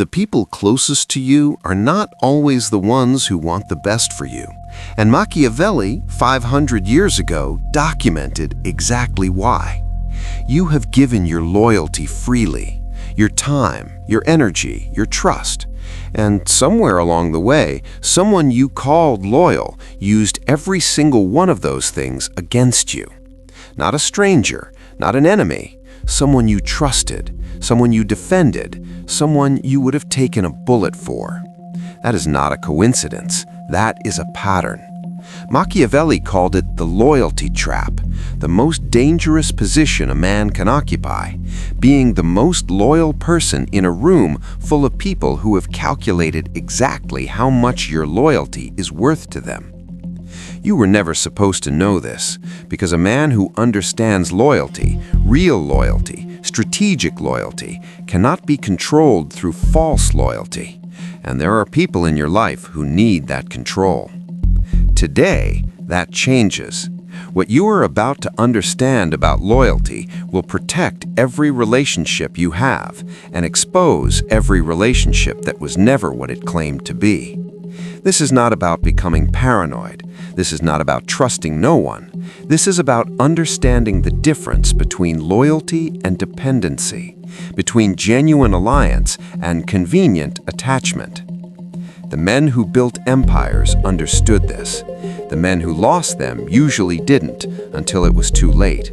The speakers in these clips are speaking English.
The people closest to you are not always the ones who want the best for you. And Machiavelli, 500 years ago, documented exactly why. You have given your loyalty freely, your time, your energy, your trust. And somewhere along the way, someone you called loyal used every single one of those things against you. Not a stranger, not an enemy, someone you trusted, someone you defended, someone you would have taken a bullet for. That is not a coincidence. That is a pattern. Machiavelli called it the loyalty trap, the most dangerous position a man can occupy, being the most loyal person in a room full of people who have calculated exactly how much your loyalty is worth to them. You were never supposed to know this, because a man who understands loyalty, real loyalty, strategic loyalty, cannot be controlled through false loyalty. And there are people in your life who need that control. Today, that changes. What you are about to understand about loyalty will protect every relationship you have and expose every relationship that was never what it claimed to be. This is not about becoming paranoid. This is not about trusting no one. This is about understanding the difference between loyalty and dependency, between genuine alliance and convenient attachment. The men who built empires understood this. The men who lost them usually didn't until it was too late.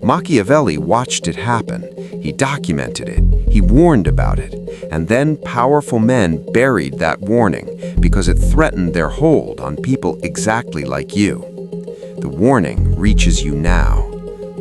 Machiavelli watched it happen. He documented it. He warned about it. And then powerful men buried that warning because it threatened their hold on people exactly like you. The warning reaches you now.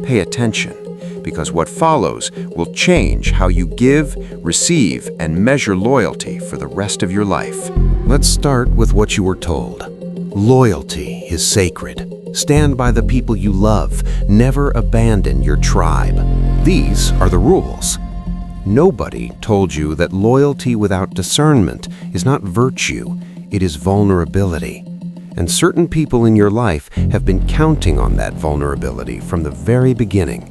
Pay attention, because what follows will change how you give, receive, and measure loyalty for the rest of your life. Let's start with what you were told. Loyalty is sacred. Stand by the people you love. Never abandon your tribe. These are the rules. Nobody told you that loyalty without discernment is not virtue, it is vulnerability. And certain people in your life have been counting on that vulnerability from the very beginning.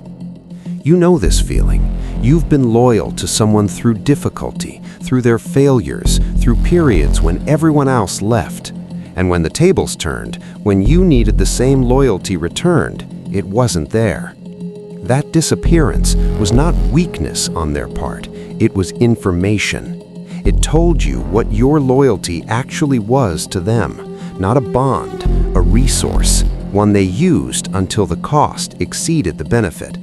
You know this feeling. You've been loyal to someone through difficulty, through their failures, through periods when everyone else left. And when the tables turned, when you needed the same loyalty returned, it wasn't there. That disappearance was not weakness on their part, it was information. It told you what your loyalty actually was to them, not a bond, a resource, one they used until the cost exceeded the benefit.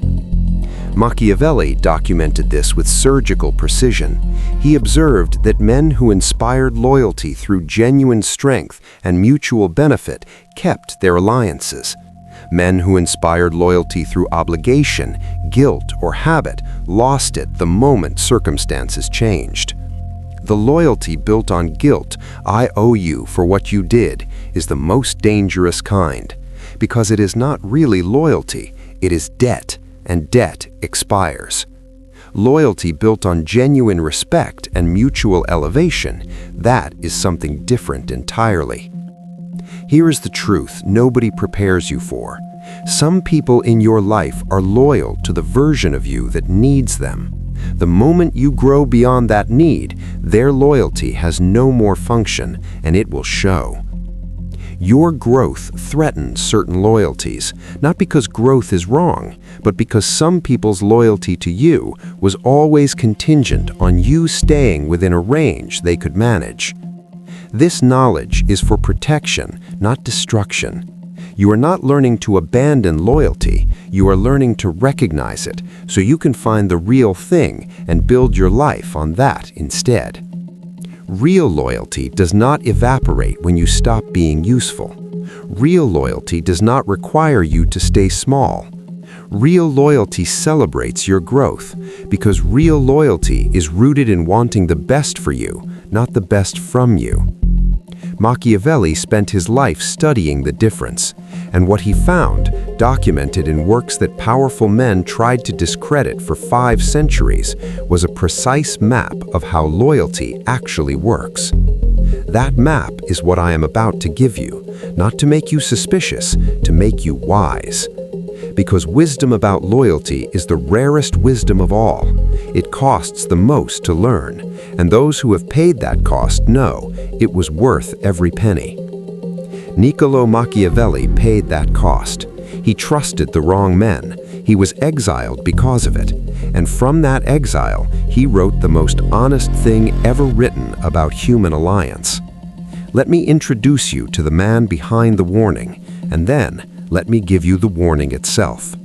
Machiavelli documented this with surgical precision. He observed that men who inspired loyalty through genuine strength and mutual benefit kept their alliances. Men who inspired loyalty through obligation, guilt, or habit lost it the moment circumstances changed. The loyalty built on guilt, I owe you for what you did, is the most dangerous kind, because it is not really loyalty, it is debt, and debt expires. Loyalty built on genuine respect and mutual elevation, that is something different entirely. Here is the truth nobody prepares you for. Some people in your life are loyal to the version of you that needs them. The moment you grow beyond that need, their loyalty has no more function, and it will show. Your growth threatens certain loyalties, not because growth is wrong, but because some people's loyalty to you was always contingent on you staying within a range they could manage. This knowledge is for protection, not destruction. You are not learning to abandon loyalty, you are learning to recognize it so you can find the real thing and build your life on that instead. Real loyalty does not evaporate when you stop being useful. Real loyalty does not require you to stay small. Real loyalty celebrates your growth because real loyalty is rooted in wanting the best for you, not the best from you. Machiavelli spent his life studying the difference, and what he found, documented in works that powerful men tried to discredit for 5 centuries, was a precise map of how loyalty actually works. That map is what I am about to give you, not to make you suspicious, to make you wise. Because wisdom about loyalty is the rarest wisdom of all. It costs the most to learn, and those who have paid that cost know it was worth every penny. Niccolo Machiavelli paid that cost. He trusted the wrong men. He was exiled because of it. And from that exile, he wrote the most honest thing ever written about human alliance. Let me introduce you to the man behind the warning, and then let me give you the warning itself.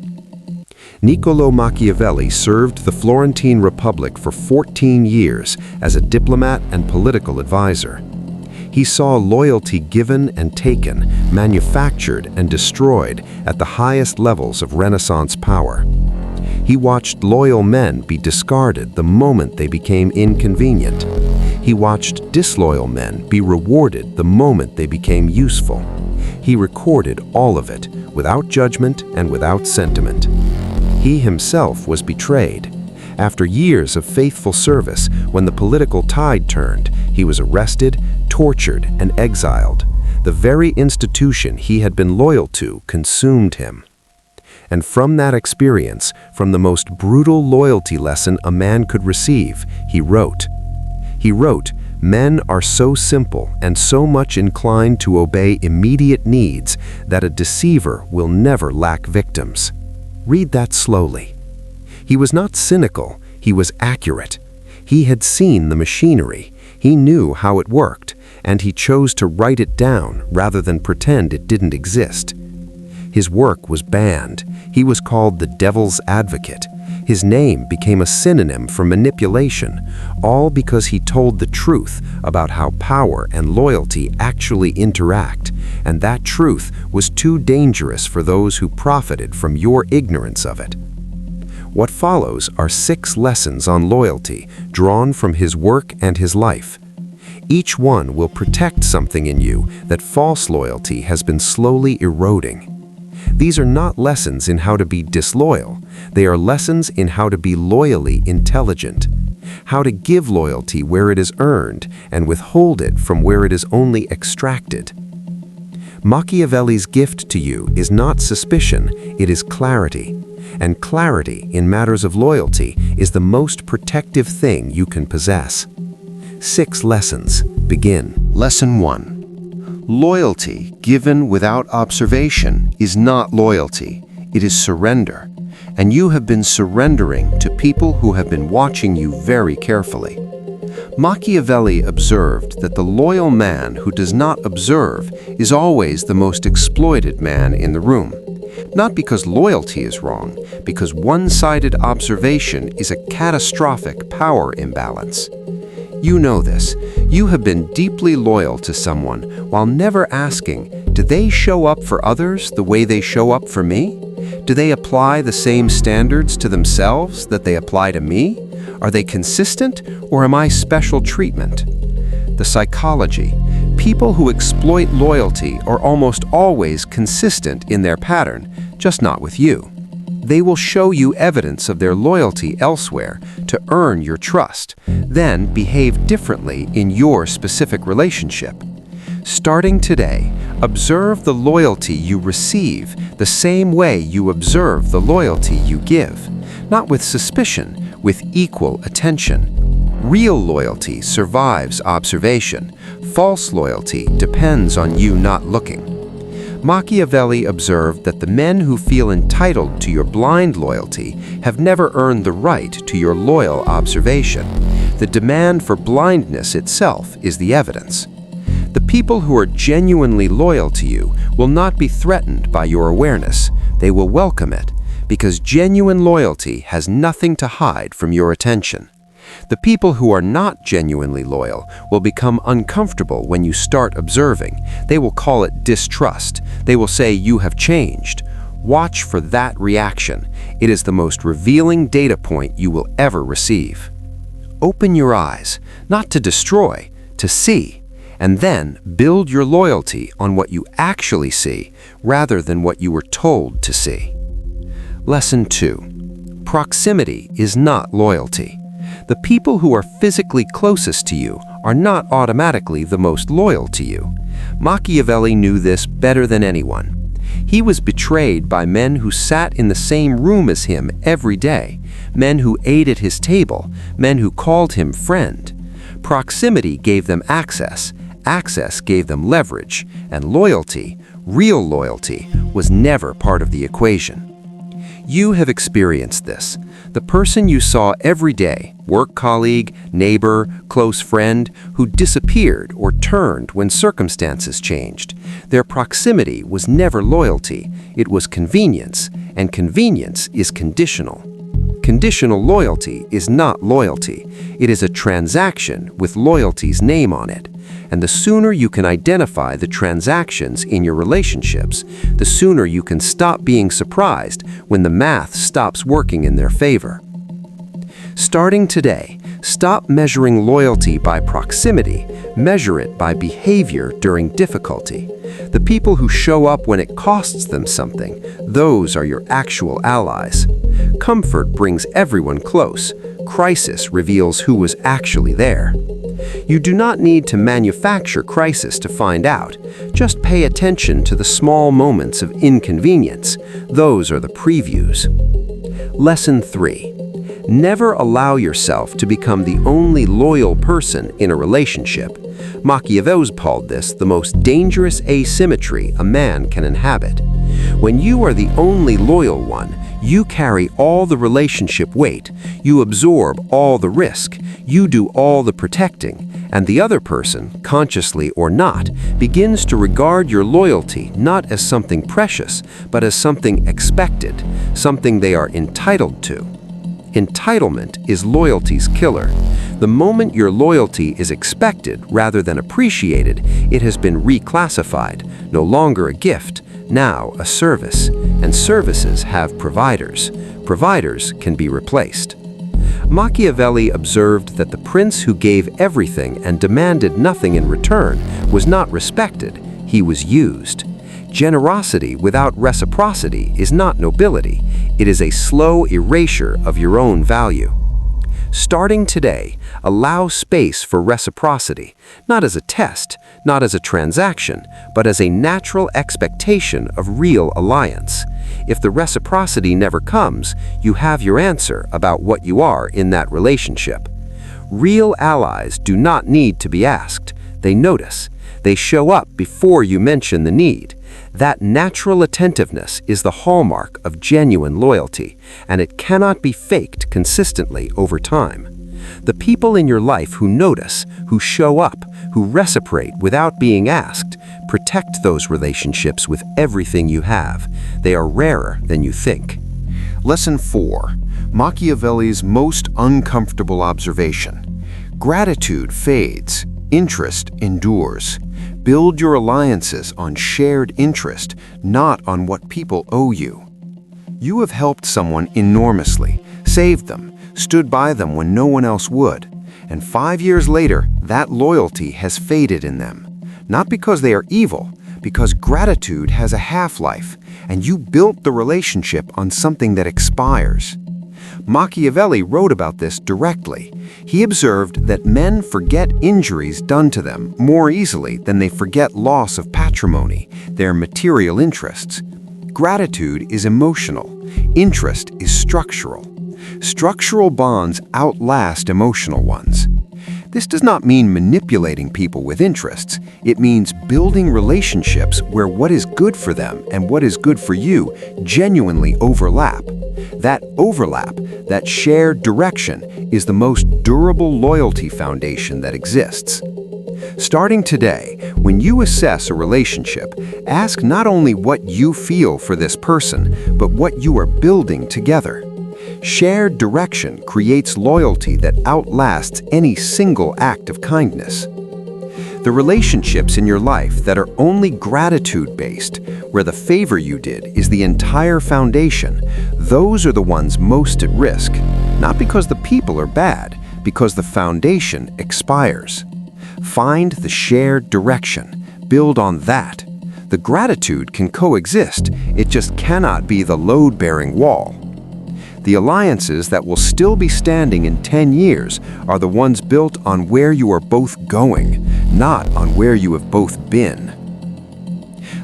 Niccolo Machiavelli served the Florentine Republic for 14 years as a diplomat and political advisor. He saw loyalty given and taken, manufactured and destroyed at the highest levels of Renaissance power. He watched loyal men be discarded the moment they became inconvenient. He watched disloyal men be rewarded the moment they became useful. He recorded all of it, without judgment and without sentiment. He himself was betrayed. After years of faithful service, when the political tide turned, he was arrested, tortured, and exiled. The very institution he had been loyal to consumed him. And from that experience, from the most brutal loyalty lesson a man could receive, he wrote, "Men are so simple and so much inclined to obey immediate needs that a deceiver will never lack victims." Read that slowly. He was not cynical, he was accurate. He had seen the machinery, he knew how it worked, and he chose to write it down rather than pretend it didn't exist. His work was banned. He was called the devil's advocate. His name became a synonym for manipulation, all because he told the truth about how power and loyalty actually interact, and that truth was too dangerous for those who profited from your ignorance of it. What follows are 6 lessons on loyalty drawn from his work and his life. Each one will protect something in you that false loyalty has been slowly eroding. These are not lessons in how to be disloyal. They are lessons in how to be loyally intelligent, how to give loyalty where it is earned and withhold it from where it is only extracted. Machiavelli's gift to you is not suspicion, it is clarity. And clarity in matters of loyalty is the most protective thing you can possess. 6 lessons. Begin. Lesson 1. Loyalty given without observation is not loyalty, it is surrender. And you have been surrendering to people who have been watching you very carefully. Machiavelli observed that the loyal man who does not observe is always the most exploited man in the room. Not because loyalty is wrong, because one-sided observation is a catastrophic power imbalance. You know this. You have been deeply loyal to someone while never asking, do they show up for others the way they show up for me? Do they apply the same standards to themselves that they apply to me? Are they consistent, or am I special treatment? The psychology. People who exploit loyalty are almost always consistent in their pattern, just not with you. They will show you evidence of their loyalty elsewhere to earn your trust, then behave differently in your specific relationship. Starting today, observe the loyalty you receive the same way you observe the loyalty you give, not with suspicion, with equal attention. Real loyalty survives observation. False loyalty depends on you not looking. Machiavelli observed that the men who feel entitled to your blind loyalty have never earned the right to your loyal observation. The demand for blindness itself is the evidence. The people who are genuinely loyal to you will not be threatened by your awareness. They will welcome it, because genuine loyalty has nothing to hide from your attention. The people who are not genuinely loyal will become uncomfortable when you start observing. They will call it distrust. They will say you have changed. Watch for that reaction. It is the most revealing data point you will ever receive. Open your eyes, not to destroy, to see, and then build your loyalty on what you actually see rather than what you were told to see. Lesson 2. Proximity is not loyalty. The people who are physically closest to you are not automatically the most loyal to you. Machiavelli knew this better than anyone. He was betrayed by men who sat in the same room as him every day, men who ate at his table, men who called him friend. Proximity gave them access, access gave them leverage, and loyalty, real loyalty, was never part of the equation. You have experienced this. The person you saw every day, work colleague, neighbor, close friend, who disappeared or turned when circumstances changed. Their proximity was never loyalty, it was convenience, and convenience is conditional. Conditional loyalty is not loyalty. It is a transaction with loyalty's name on it. And the sooner you can identify the transactions in your relationships, the sooner you can stop being surprised when the math stops working in their favor. Starting today, stop measuring loyalty by proximity, measure it by behavior during difficulty. The people who show up when it costs them something, those are your actual allies. Comfort brings everyone close. Crisis reveals who was actually there. You do not need to manufacture crisis to find out. Just pay attention to the small moments of inconvenience. Those are the previews. Lesson 3. Never allow yourself to become the only loyal person in a relationship. Machiavelli called this the most dangerous asymmetry a man can inhabit. When you are the only loyal one, you carry all the relationship weight, you absorb all the risk, you do all the protecting, and the other person, consciously or not, begins to regard your loyalty not as something precious, but as something expected, something they are entitled to. Entitlement is loyalty's killer. The moment your loyalty is expected rather than appreciated, it has been reclassified, no longer a gift, now a service, and services have providers. Providers can be replaced. Machiavelli observed that the prince who gave everything and demanded nothing in return was not respected, he was used. Generosity without reciprocity is not nobility, it is a slow erasure of your own value. Starting today, allow space for reciprocity, not as a test, not as a transaction, but as a natural expectation of real alliance. If the reciprocity never comes, you have your answer about what you are in that relationship. Real allies do not need to be asked. They notice. They show up before you mention the need. That natural attentiveness is the hallmark of genuine loyalty, and it cannot be faked consistently over time. The people in your life who notice, who show up, who reciprocate without being asked, protect those relationships with everything you have. They are rarer than you think. Lesson 4. Machiavelli's most uncomfortable observation. Gratitude fades, interest endures. Build your alliances on shared interest, not on what people owe you. You have helped someone enormously, saved them, stood by them when no one else would, and 5 years later, that loyalty has faded in them. Not because they are evil, because gratitude has a half-life, and you built the relationship on something that expires. Machiavelli wrote about this directly. He observed that men forget injuries done to them more easily than they forget loss of patrimony, their material interests. Gratitude is emotional. Interest is structural. Structural bonds outlast emotional ones. This does not mean manipulating people with interests. It means building relationships where what is good for them and what is good for you genuinely overlap. That overlap, that shared direction, is the most durable loyalty foundation that exists. Starting today, when you assess a relationship, ask not only what you feel for this person, but what you are building together. Shared direction creates loyalty that outlasts any single act of kindness. The relationships in your life that are only gratitude-based, where the favor you did is the entire foundation, those are the ones most at risk, not because the people are bad, because the foundation expires. Find the shared direction. Build on that. The gratitude can coexist, it just cannot be the load-bearing wall. The alliances that will still be standing in 10 years are the ones built on where you are both going, not on where you have both been.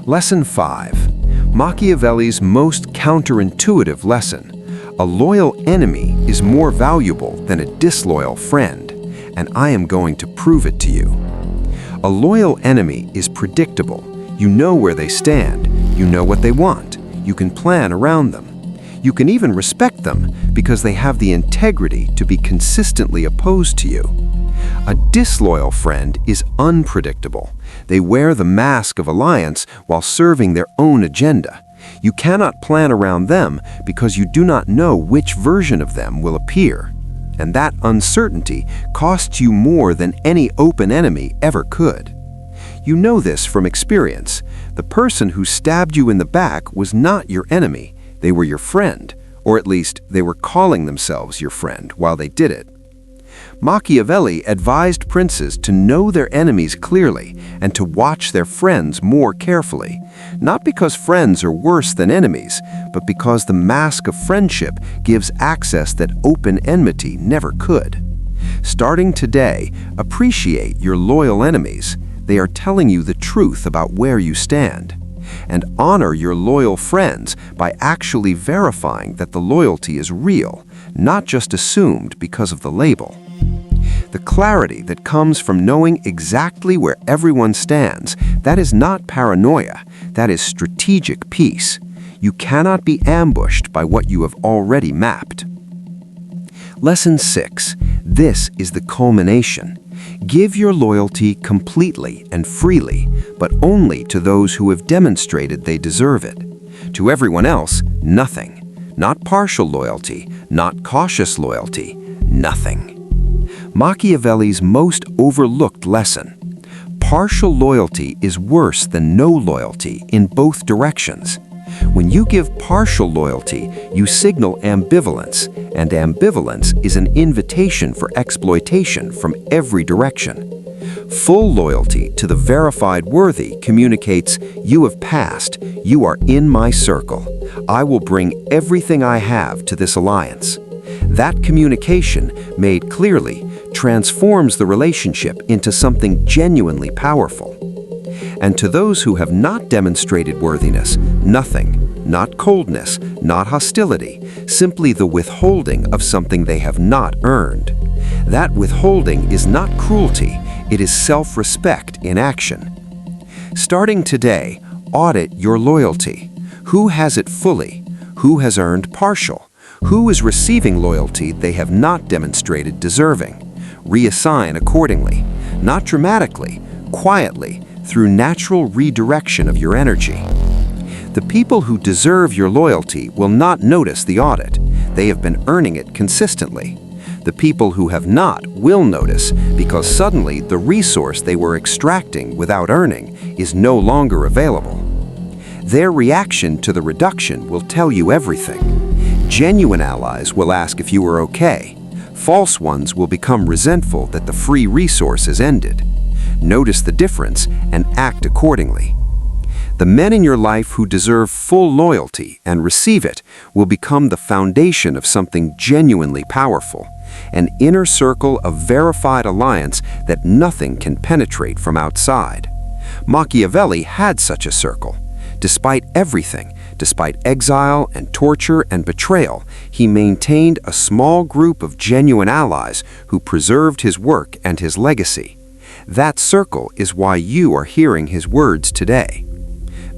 Lesson 5. Machiavelli's most counterintuitive lesson. A loyal enemy is more valuable than a disloyal friend, and I am going to prove it to you. A loyal enemy is predictable. You know where they stand. You know what they want. You can plan around them. You can even respect them because they have the integrity to be consistently opposed to you. A disloyal friend is unpredictable. They wear the mask of alliance while serving their own agenda. You cannot plan around them because you do not know which version of them will appear. And that uncertainty costs you more than any open enemy ever could. You know this from experience. The person who stabbed you in the back was not your enemy. They were your friend, or at least they were calling themselves your friend while they did it. Machiavelli advised princes to know their enemies clearly and to watch their friends more carefully, not because friends are worse than enemies, but because the mask of friendship gives access that open enmity never could. Starting today, appreciate your loyal enemies. They are telling you the truth about where you stand. And honor your loyal friends by actually verifying that the loyalty is real, not just assumed because of the label. The clarity that comes from knowing exactly where everyone stands, that is not paranoia, that is strategic peace. You cannot be ambushed by what you have already mapped. Lesson 6. This is the culmination. Give your loyalty completely and freely, but only to those who have demonstrated they deserve it. To everyone else, nothing. Not partial loyalty, not cautious loyalty, nothing. Machiavelli's most overlooked lesson. Partial loyalty is worse than no loyalty in both directions. When you give partial loyalty, you signal ambivalence, and ambivalence is an invitation for exploitation from every direction. Full loyalty to the verified worthy communicates, "You have passed, you are in my circle. I will bring everything I have to this alliance." That communication, made clearly, transforms the relationship into something genuinely powerful. And to those who have not demonstrated worthiness, nothing, not coldness, not hostility, simply the withholding of something they have not earned. That withholding is not cruelty, it is self-respect in action. Starting today, audit your loyalty. Who has it fully? Who has earned partial? Who is receiving loyalty they have not demonstrated deserving? Reassign accordingly, not dramatically, quietly, through natural redirection of your energy. The people who deserve your loyalty will not notice the audit. They have been earning it consistently. The people who have not will notice because suddenly the resource they were extracting without earning is no longer available. Their reaction to the reduction will tell you everything. Genuine allies will ask if you are okay. False ones will become resentful that the free resource has ended. Notice the difference and act accordingly. The men in your life who deserve full loyalty and receive it will become the foundation of something genuinely powerful, an inner circle of verified alliance that nothing can penetrate from outside. Machiavelli had such a circle. Despite everything, despite exile and torture and betrayal, he maintained a small group of genuine allies who preserved his work and his legacy. That circle is why you are hearing his words today.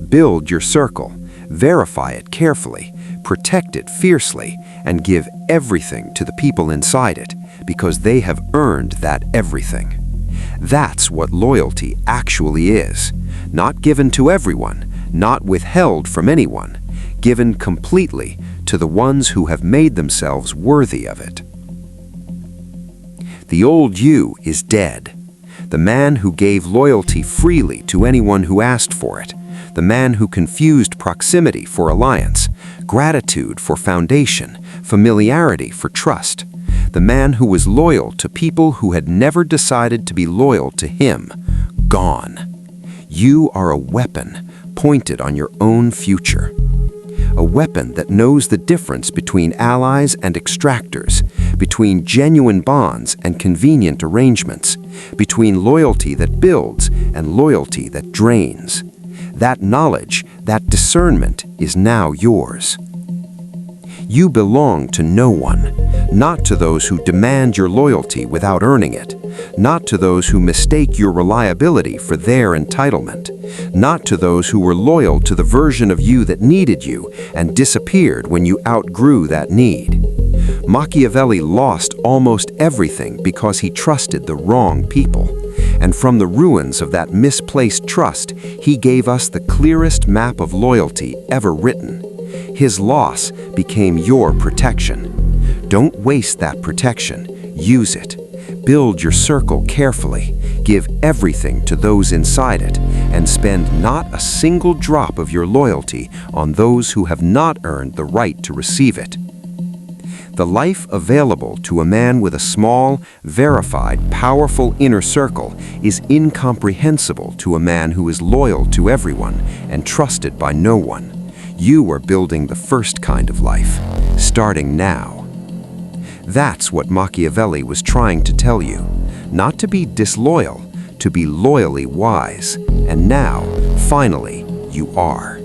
Build your circle, verify it carefully, protect it fiercely, and give everything to the people inside it, because they have earned that everything. That's what loyalty actually is. Not given to everyone, not withheld from anyone, given completely to the ones who have made themselves worthy of it. The old you is dead. The man who gave loyalty freely to anyone who asked for it, the man who confused proximity for alliance, gratitude for foundation, familiarity for trust, the man who was loyal to people who had never decided to be loyal to him, gone. You are a weapon pointed on your own future. A weapon that knows the difference between allies and extractors, between genuine bonds and convenient arrangements, between loyalty that builds and loyalty that drains. That knowledge, that discernment is now yours. You belong to no one, not to those who demand your loyalty without earning it, not to those who mistake your reliability for their entitlement, not to those who were loyal to the version of you that needed you and disappeared when you outgrew that need. Machiavelli lost almost everything because he trusted the wrong people. And from the ruins of that misplaced trust, he gave us the clearest map of loyalty ever written. His loss became your protection. Don't waste that protection. Use it. Build your circle carefully. Give everything to those inside it, and spend not a single drop of your loyalty on those who have not earned the right to receive it. The life available to a man with a small, verified, powerful inner circle is incomprehensible to a man who is loyal to everyone and trusted by no one. You are building the first kind of life, starting now. That's what Machiavelli was trying to tell you. Not to be disloyal, to be loyally wise. And now, finally, you are.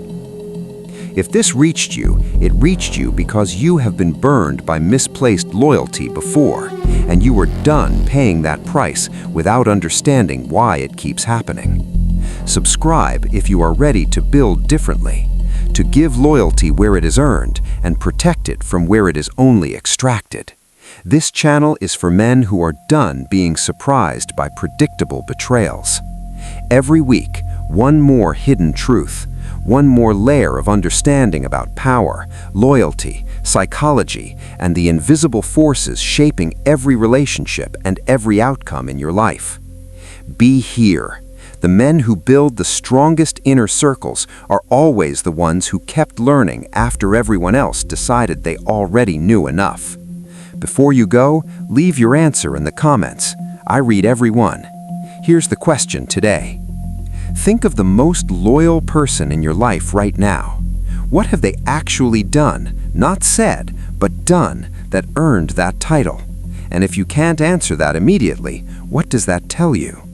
If this reached you, it reached you because you have been burned by misplaced loyalty before, and you are done paying that price without understanding why it keeps happening. Subscribe if you are ready to build differently, to give loyalty where it is earned and protect it from where it is only extracted. This channel is for men who are done being surprised by predictable betrayals. Every week, one more hidden truth, one more layer of understanding about power, loyalty, psychology, and the invisible forces shaping every relationship and every outcome in your life. Be here. The men who build the strongest inner circles are always the ones who kept learning after everyone else decided they already knew enough. Before you go, leave your answer in the comments. I read every one. Here's the question today. Think of the most loyal person in your life right now. What have they actually done, not said, but done, that earned that title? And if you can't answer that immediately, what does that tell you?